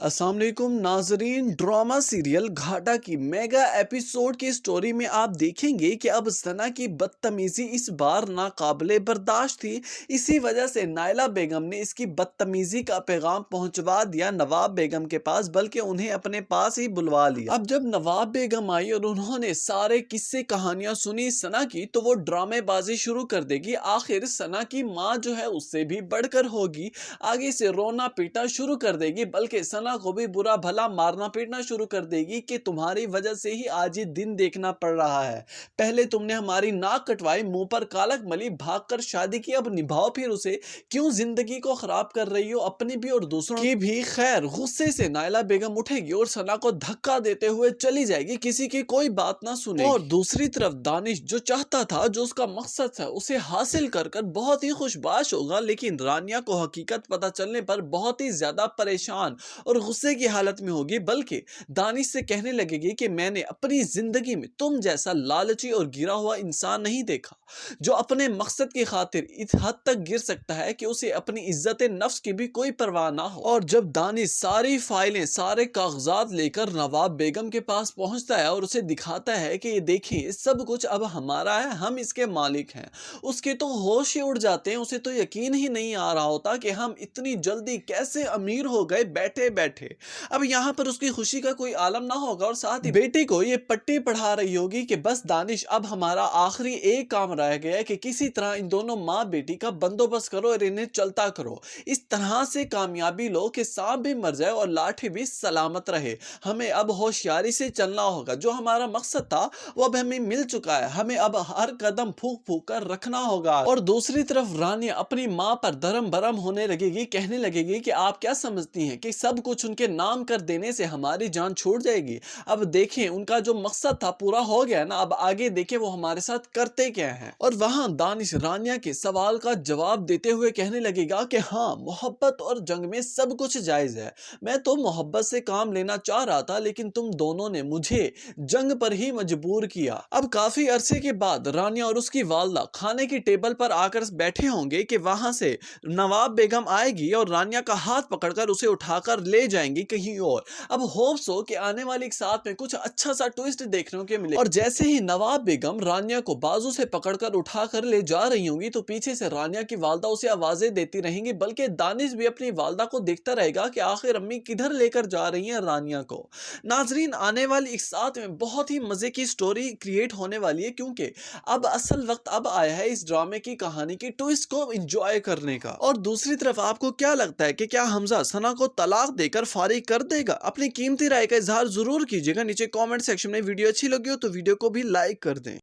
अस्सलाम वालेकुम नाजरीन। ड्रामा सीरियल घाटा की मेगा एपिसोड की स्टोरी में आप देखेंगे कि अब सना की बदतमीजी इस बार नाकाबिले बर्दाश्त थी। इसी वजह से नायला बेगम ने इसकी बदतमीजी का पैगाम पहुंचवा दिया नवाब बेगम के पास, बल्कि उन्हें अपने पास ही बुलवा लिया। अब जब नवाब बेगम आई और उन्होंने सारे किस्से कहानियां सुनी सना की, तो वो ड्रामेबाजी शुरू कर देगी। आखिर सना की माँ जो है उससे भी बढ़कर होगी, आगे से रोना पीटना शुरू कर देगी, बल्कि सना को भी बुरा भला मारना पीटना शुरू कर देगी कि तुम्हारी वजह से ही आज ये दिन देखना पड़ रहा है। पहले तुमने हमारी नाक कटवाई, मुंह पर कालक मली, भागकर शादी की, अब निभाओ फिर उसे। क्यों जिंदगी को खराब कर रही हो, अपनी भी और दूसरों की भी। खैर, गुस्से से नायला बेगम उठेगी और सना को धक्का देते हुए चली जाएगी, किसी की कोई बात ना सुने। और दूसरी तरफ दानिश जो चाहता था, जो उसका मकसद था, उसे हासिल कर कर बहुत ही खुशबाश होगा, लेकिन रानिया को हकीकत पता चलने पर बहुत ही ज्यादा परेशान और गुस्से की हालत में होगी, बल्कि दानिश से कहने लगेगी कि मैंने अपनी जिंदगी में तुम जैसा लालची और गिरा हुआ इंसान नहीं देखा, जो अपने मकसद की खातिर इस हद तक गिर सकता है कि उसे अपनी इज्जत नफ्स की भी कोई परवाह ना हो। और जब दानिश सारी फाइलें, सारे कागजात लेकर नवाब बेगम के पास पहुंचता है और उसे दिखाता है कि ये देखिए सब कुछ अब हमारा है, हम इसके मालिक हैं, उसके तो होश ही उड़ जाते हैं। उसे तो यकीन ही नहीं आ रहा होता कि हम इतनी जल्दी कैसे अमीर हो गए बैठे बैठे। अब यहाँ पर उसकी खुशी का कोई आलम ना होगा, और साथ ही बेटे को ये पट्टी पढ़ा रही होगी कि बस दानिश, अब हमारा आखिरी एक काम रह गया है कि किसी तरह इन दोनों माँ बेटी का बंदोबस्त करो और इन्हें चलता करो, इस तरह से कामयाबी लो कि सांप भी मर जाए और लाठी भी सलामत रहे। हमें अब होशियारी से चलना होगा, जो हमारा मकसद था वो अब हमें मिल चुका है, हमें अब हर कदम फूक फूक कर रखना होगा। और दूसरी तरफ रानिया अपनी माँ पर धर्म भरम होने लगेगी, कहने लगेगी कि आप क्या समझती हैं कि सब कुछ उनके नाम कर देने से हमारी जान छूट जाएगी। अब देखें, उनका जो मकसद था पूरा हो गया ना, अब आगे देखें वो हमारे साथ करते क्या हैं। और वहां दानिश रानिया के सवाल का जवाब देते हुए कहने लगेगा कि हाँ, मोहब्बत और जंग में सब कुछ जायज है, मैं तो मोहब्बत से काम लेना चाह रहा था, लेकिन तुम दोनों ने मुझे जंग पर ही मजबूर किया। अब काफी अरसे के बाद रानिया और उसकी वालदा खाने की टेबल पर आकर बैठे होंगे कि वहां से नवाब बेगम आएगी और रानिया का हाथ पकड़कर उसे उठाकर ले जाएंगी कहीं और। अब होप्स हो कि आने वाली एक साथ में कुछ अच्छा सा ट्विस्ट देखने को मिले। और जैसे ही नवाब बेगम रानिया को बाजू से पकड़कर उठाकर ले जा रही होंगी, तो पीछे से रानिया की वालदा उसे आवाजें देती रहेंगी, बल्कि दानिश भी अपनी वालदा को देखता रहेगा कि आखिर अम्मी किधर लेकर जा रही हैं रानिया को। नाजरीन, आने वाली एक साथ में बहुत ही मजे की स्टोरी क्रिएट होने वाली है, क्योंकि अब असल वक्त अब आया है इस ड्रामे की कहानी की ट्विस्ट को एंजॉय करने का। और दूसरी तरफ आपको क्या लगता है कि क्या हमजा सना को तलाक देकर फारिग कर देगा? अपनी कीमती राय का इजहार जरूर कीजिएगा नीचे कमेंट सेक्शन में। वीडियो अच्छी लगी हो तो वीडियो को भी लाइक कर दें।